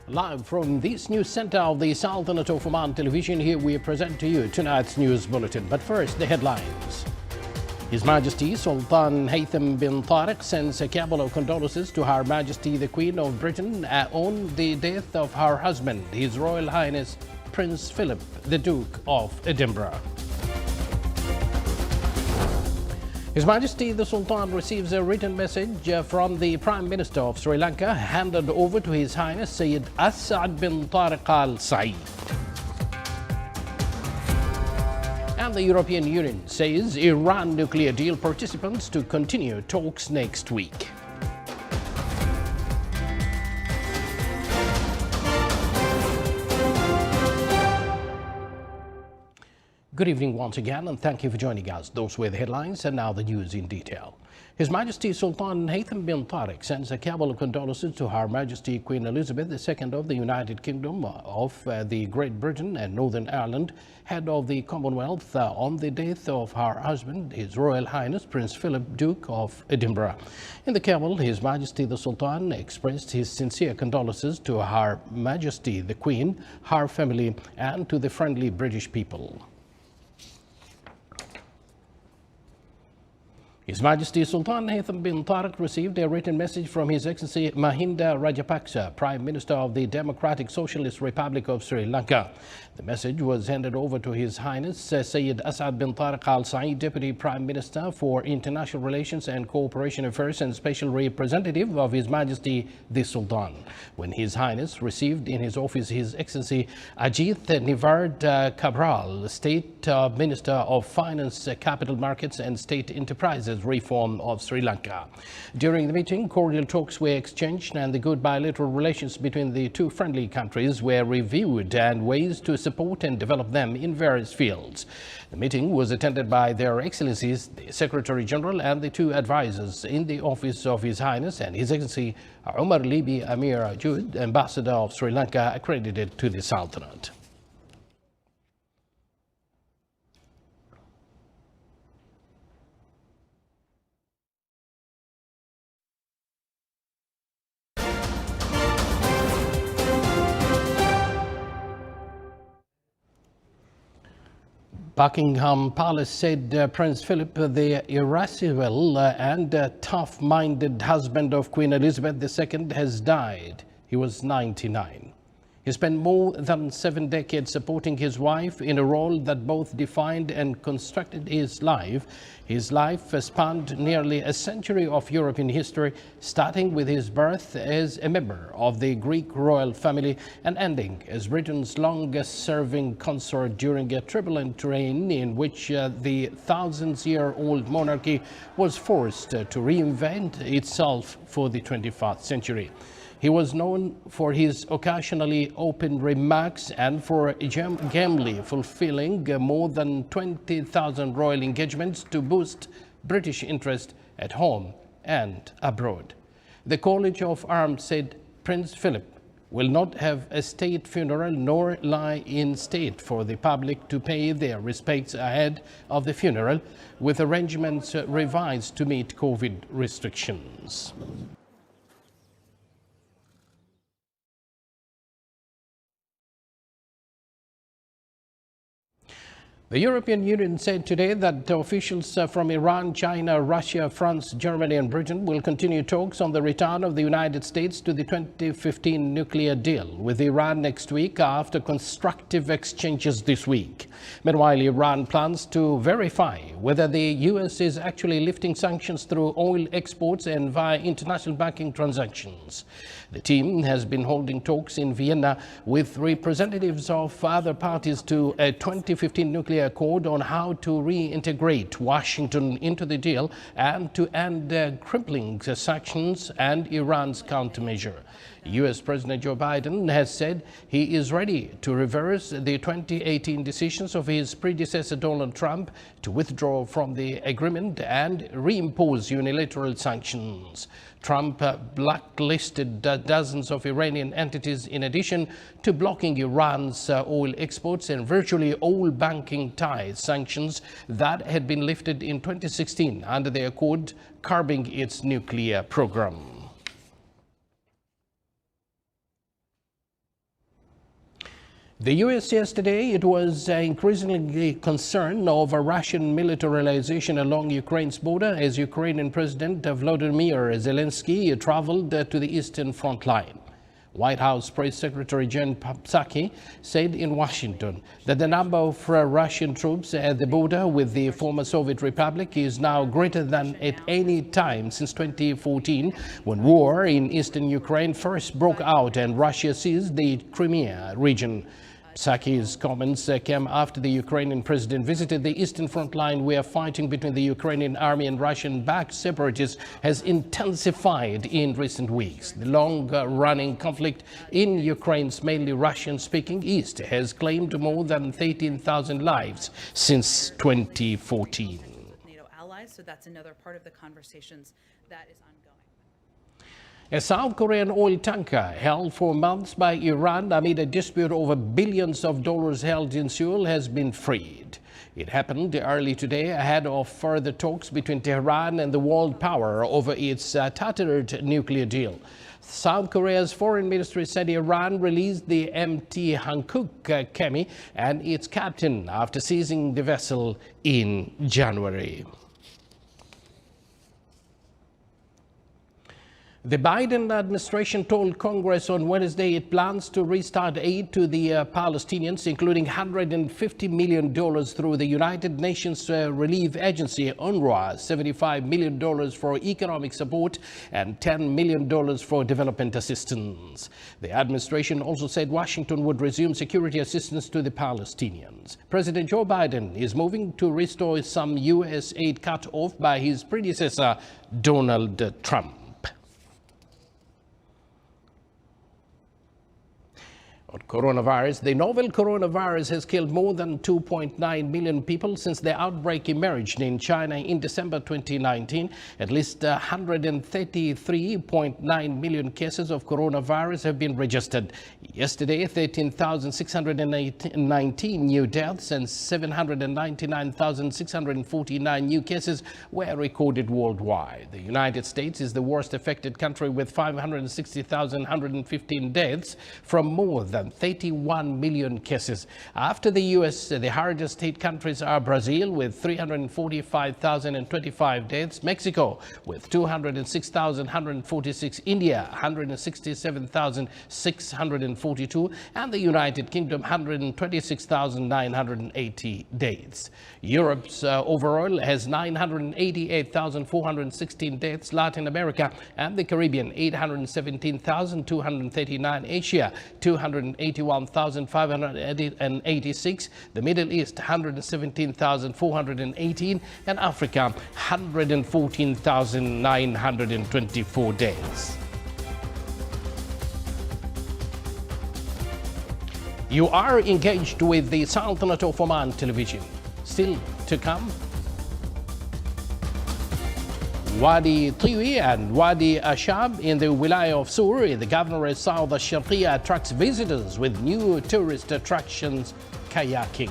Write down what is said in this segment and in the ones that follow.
Live from this news center of the Sultanate of Oman Television, here we present to you tonight's news bulletin. But first, the headlines. His Majesty Sultan Haytham bin Tariq sends a cabal of condolences to Her Majesty the Queen of Britain on the death of her husband, His Royal Highness Prince Philip, the Duke of Edinburgh. His Majesty the Sultan receives a written message from the Prime Minister of Sri Lanka, handed over to His Highness Sayyid Asad bin Tariq Al Said. And the European Union says Iran nuclear deal participants to continue talks next week. Good evening once again, and thank you for joining us. Those were the headlines, and now the news in detail. His Majesty Sultan Haytham bin Tariq sends a cabal of condolences to Her Majesty Queen Elizabeth II of the United Kingdom of the Great Britain and Northern Ireland, head of the Commonwealth, on the death of her husband, His Royal Highness Prince Philip, Duke of Edinburgh. In the cabal, His Majesty the Sultan expressed his sincere condolences to Her Majesty the Queen, her family, and to the friendly British people. His Majesty Sultan Haytham bin Tariq received a written message from His Excellency Mahinda Rajapaksa, Prime Minister of the Democratic Socialist Republic of Sri Lanka. The message was handed over to His Highness Sayyid Asad bin Tariq Al Said, Deputy Prime Minister for International Relations and Cooperation Affairs and Special Representative of His Majesty the Sultan. When His Highness received in his office His Excellency Ajit Nivard Cabral, State Minister of Finance, Capital Markets and State Enterprises Reform of Sri Lanka. During the meeting, cordial talks were exchanged and the good bilateral relations between the two friendly countries were reviewed and ways to support and develop them in various fields. The meeting was attended by Their Excellencies, the Secretary General and the two advisors in the office of His Highness and His Excellency Umar Libi Amir Jud, Ambassador of Sri Lanka accredited to the Sultanate. Buckingham Palace said Prince Philip, the irascible and tough-minded husband of Queen Elizabeth II, has died. He was 99. He spent more than 7 decades supporting his wife in a role that both defined and constructed his life. His life spanned nearly a century of European history, starting with his birth as a member of the Greek royal family and ending as Britain's longest-serving consort during a turbulent reign in which the thousands-year-old monarchy was forced to reinvent itself for the 21st century. He was known for his occasionally open remarks and for gamely fulfilling more than 20,000 royal engagements to boost British interest at home and abroad. The College of Arms said Prince Philip will not have a state funeral nor lie in state for the public to pay their respects ahead of the funeral, with arrangements revised to meet COVID restrictions. The European Union said today that officials from Iran, China, Russia, France, Germany and Britain will continue talks on the return of the United States to the 2015 nuclear deal with Iran next week after constructive exchanges this week. Meanwhile, Iran plans to verify whether the U.S. is actually lifting sanctions through oil exports and via international banking transactions. The team has been holding talks in Vienna with representatives of other parties to a 2015 nuclear accord on how to reintegrate Washington into the deal and to end crippling sanctions and Iran's countermeasure. U.S. President Joe Biden has said he is ready to reverse the 2018 decisions of his predecessor Donald Trump to withdraw from the agreement and reimpose unilateral sanctions. Trump blacklisted dozens of Iranian entities in addition to blocking Iran's oil exports and virtually all banking ties sanctions that had been lifted in 2016 under the accord curbing its nuclear program. The U.S. yesterday, it was increasingly concerned over Russian militarization along Ukraine's border as Ukrainian President Volodymyr Zelensky traveled to the eastern front line. White House Press Secretary Jen Psaki said in Washington that the number of Russian troops at the border with the former Soviet Republic is now greater than at any time since 2014, when war in eastern Ukraine first broke out and Russia seized the Crimea region. Psaki's comments came after the Ukrainian president visited the eastern front line, where fighting between the Ukrainian army and Russian-backed separatists has intensified in recent weeks. The long-running conflict in Ukraine's mainly Russian-speaking east has claimed more than 13,000 lives since 2014. NATO allies, so that's another part of the conversations that is ongoing. A South Korean oil tanker held for months by Iran amid a dispute over billions of dollars held in Seoul has been freed. It happened early today ahead of further talks between Tehran and the world power over its tattered nuclear deal. South Korea's foreign ministry said Iran released the MT Hankuk Kemi and its captain after seizing the vessel in January. The Biden administration told Congress on Wednesday it plans to restart aid to the Palestinians, including $150 million through the United Nations Relief Agency, UNRWA, $75 million for economic support, and $10 million for development assistance. The administration also said Washington would resume security assistance to the Palestinians. President Joe Biden is moving to restore some U.S. aid cut off by his predecessor, Donald Trump. On coronavirus, the novel coronavirus has killed more than 2.9 million people since the outbreak emerged in China in December 2019. At least 133.9 million cases of coronavirus have been registered. Yesterday, 13,619 new deaths and 799,649 new cases were recorded worldwide. The United States is the worst affected country with 560,115 deaths from more than 31 million cases. After the U.S., the hardest hit countries are Brazil with 345,025 deaths, Mexico with 206,146, India 167,642, and the United Kingdom 126,980 deaths. Europe's overall has 988,416 deaths, Latin America and the Caribbean 817,239, Asia 281,586, the Middle East 117,418, and Africa 114,924 deaths. You are engaged with the Sultanate of Oman television. Still to come, Wadi Tiwi and Wadi Ashab in the Wilaya of Sur in the Governorate South Sharqiya attracts visitors with new tourist attractions, kayaking.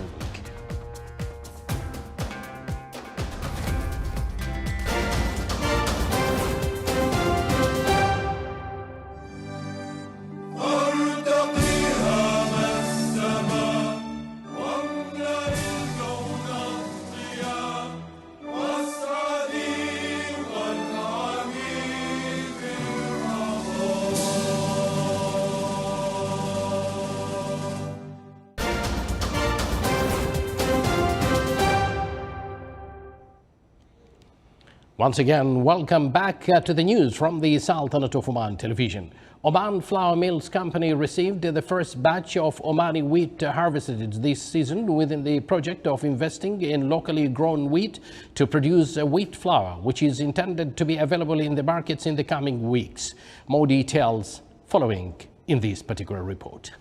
Once again, welcome back to the news from the Sultanate of Oman television. Oman Flour Mills Company received the first batch of Omani wheat harvested this season within the project of investing in locally grown wheat to produce wheat flour, which is intended to be available in the markets in the coming weeks. More details following in this particular report.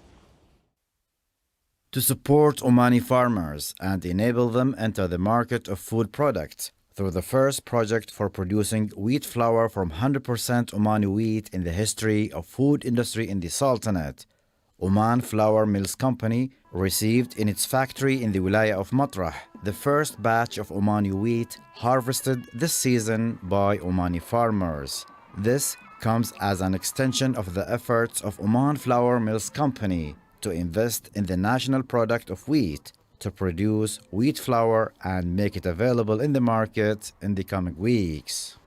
To support Omani farmers and enable them enter the market of food products, through the first project for producing wheat flour from 100% Omani wheat in the history of food industry in the Sultanate, Oman Flour Mills Company received in its factory in the Wilaya of Matrah the first batch of Omani wheat harvested this season by Omani farmers. This comes as an extension of the efforts of Oman Flour Mills Company to invest in the national product of wheat to produce wheat flour and make it available in the market in the coming weeks.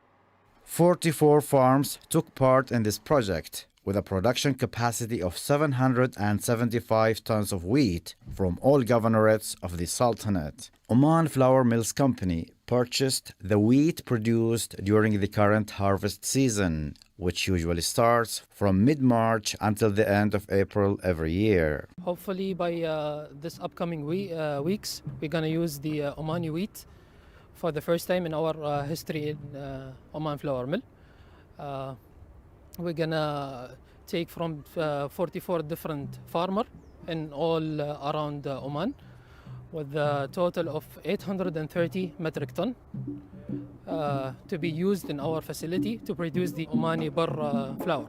44 farms took part in this project, with a production capacity of 775 tons of wheat from all governorates of the Sultanate. Oman Flour Mills Company purchased the wheat produced during the current harvest season, which usually starts from mid-March until the end of April every year. Hopefully by this upcoming weeks, we're going to use the Omani wheat for the first time in our history in Oman Flour Mill. We're going to take from 44 different farmers in all around Oman, with a total of 830 metric ton to be used in our facility to produce the Omani Bar flour.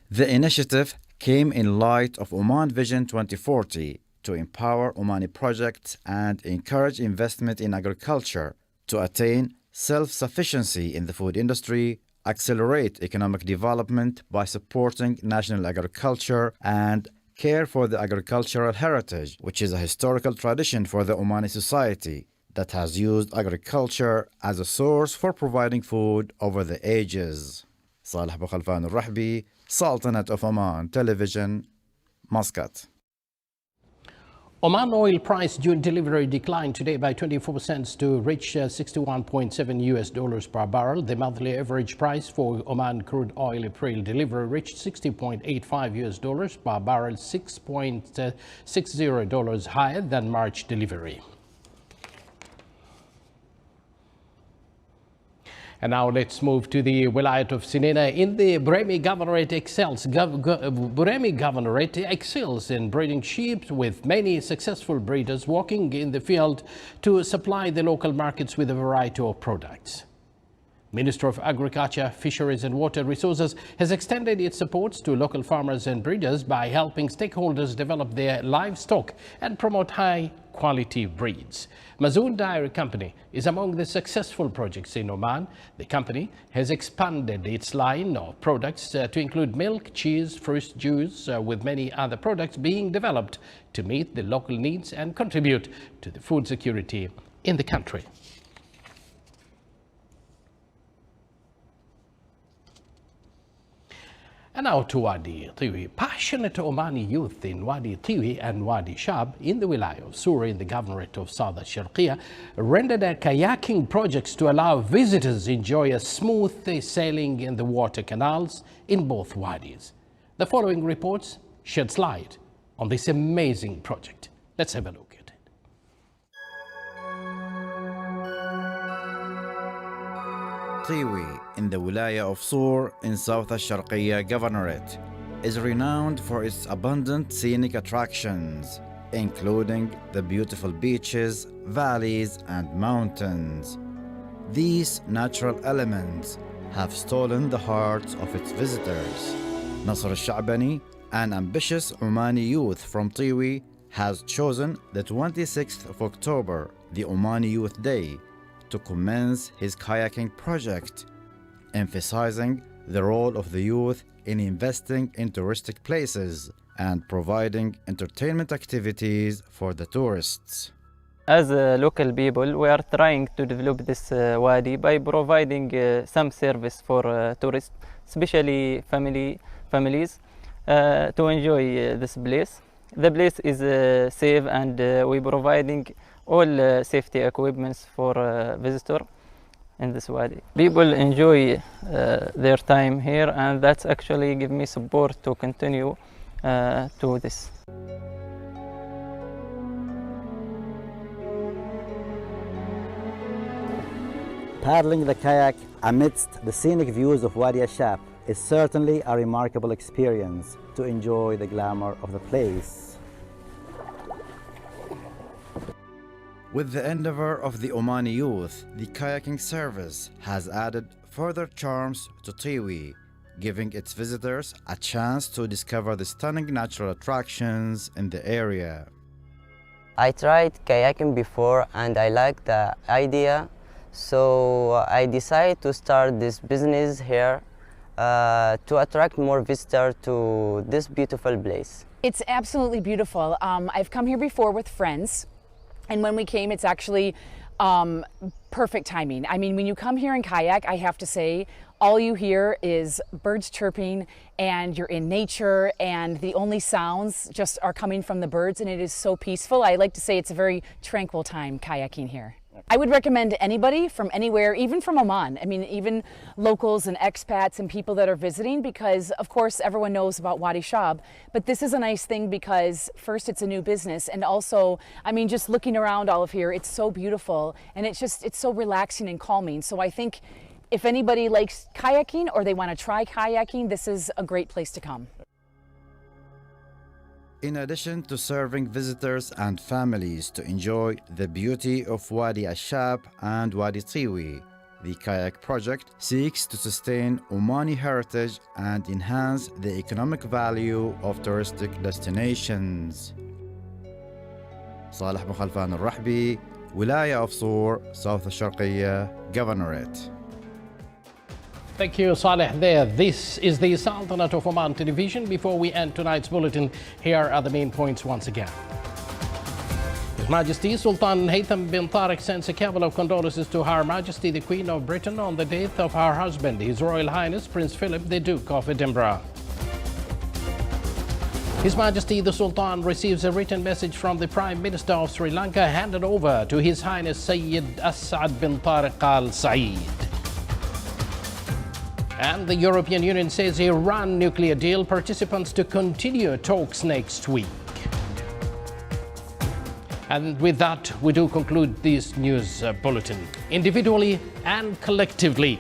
The initiative came in light of Oman Vision 2040 to empower Omani projects and encourage investment in agriculture to attain self-sufficiency in the food industry, accelerate economic development by supporting national agriculture, and care for the agricultural heritage, which is a historical tradition for the Omani society that has used agriculture as a source for providing food over the ages. Salih Bukhalfan al-Rahbi, Sultanate of Oman Television, Muscat. Oman oil price during delivery declined today by 24 cents to reach $61.7 per barrel. The monthly average price for Oman crude oil April delivery reached $60.85 per barrel, $6.60 higher than March delivery. And now let's move to the Wilayat of Sinina. In the Buremi Governorate excels in breeding sheep, with many successful breeders working in the field to supply the local markets with a variety of products. Minister of Agriculture, Fisheries and Water Resources has extended its supports to local farmers and breeders by helping stakeholders develop their livestock and promote high-quality breeds. Mazoon Dairy Company is among the successful projects in Oman. The company has expanded its line of products to include milk, cheese, fruit juice, with many other products being developed to meet the local needs and contribute to the food security in the country. And now to Wadi Tiwi. Passionate Omani youth in Wadi Tiwi and Wadi Shab in the Wilayah of Sura in the Governorate of South Sharqiya rendered a kayaking projects to allow visitors enjoy a smooth sailing in the water canals in both wadis. The following reports sheds light on this amazing project. Let's have a look at it. Tiwi in the Wilayah of Sur in South Sharqiya Governorate is renowned for its abundant scenic attractions, including the beautiful beaches, valleys, and mountains. These natural elements have stolen the hearts of its visitors. Nasr al-Sha'bani, an ambitious Omani youth from Tiwi, has chosen the 26th of October, the Omani Youth Day, to commence his kayaking project, emphasizing the role of the youth in investing in touristic places and providing entertainment activities for the tourists. As local people, we are trying to develop this wadi by providing some service for tourists, especially families, to enjoy this place. The place is safe, and we're providing all safety equipments for visitors in this wadi. People enjoy their time here, and that's actually give me support to continue to this. Paddling the kayak amidst the scenic views of Wadi Shab is certainly a remarkable experience to enjoy the glamour of the place. With the endeavor of the Omani youth, the kayaking service has added further charms to Tiwi, giving its visitors a chance to discover the stunning natural attractions in the area. I tried kayaking before and I liked the idea, so I decided to start this business here, to attract more visitors to this beautiful place? It's absolutely beautiful. I've come here before with friends, and when we came, it's actually perfect timing. I mean, when you come here in kayak, I have to say, all you hear is birds chirping, and you're in nature, and the only sounds just are coming from the birds, and it is so peaceful. I like to say it's a very tranquil time kayaking here. I would recommend to anybody from anywhere, even from Oman. I mean, even locals and expats and people that are visiting, because of course everyone knows about Wadi Shab, but this is a nice thing because first it's a new business, and also, I mean, just looking around all of here, it's so beautiful, and it's so relaxing and calming. So I think if anybody likes kayaking or they want to try kayaking, this is a great place to come. In addition to serving visitors and families to enjoy the beauty of Wadi Ashab and Wadi Tiwi, the kayak project seeks to sustain Omani heritage and enhance the economic value of touristic destinations. صالح بن خلفان الرحبي، ولاية of Sur, South الشرقية Governorate. Thank you, Saleh. There. This is the Sultanate of Oman television. Before we end tonight's bulletin, here are the main points once again. His Majesty Sultan Haytham bin Tariq sends a cabal of condolences to Her Majesty the Queen of Britain on the death of her husband, His Royal Highness Prince Philip, the Duke of Edinburgh. His Majesty the Sultan receives a written message from the Prime Minister of Sri Lanka handed over to His Highness Sayyid As'ad bin Tariq Al Saeed. And the European Union says Iran nuclear deal participants to continue talks next week. And with that, we do conclude this news bulletin. Individually and collectively,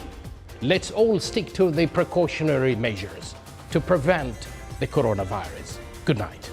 let's all stick to the precautionary measures to prevent the coronavirus. Good night.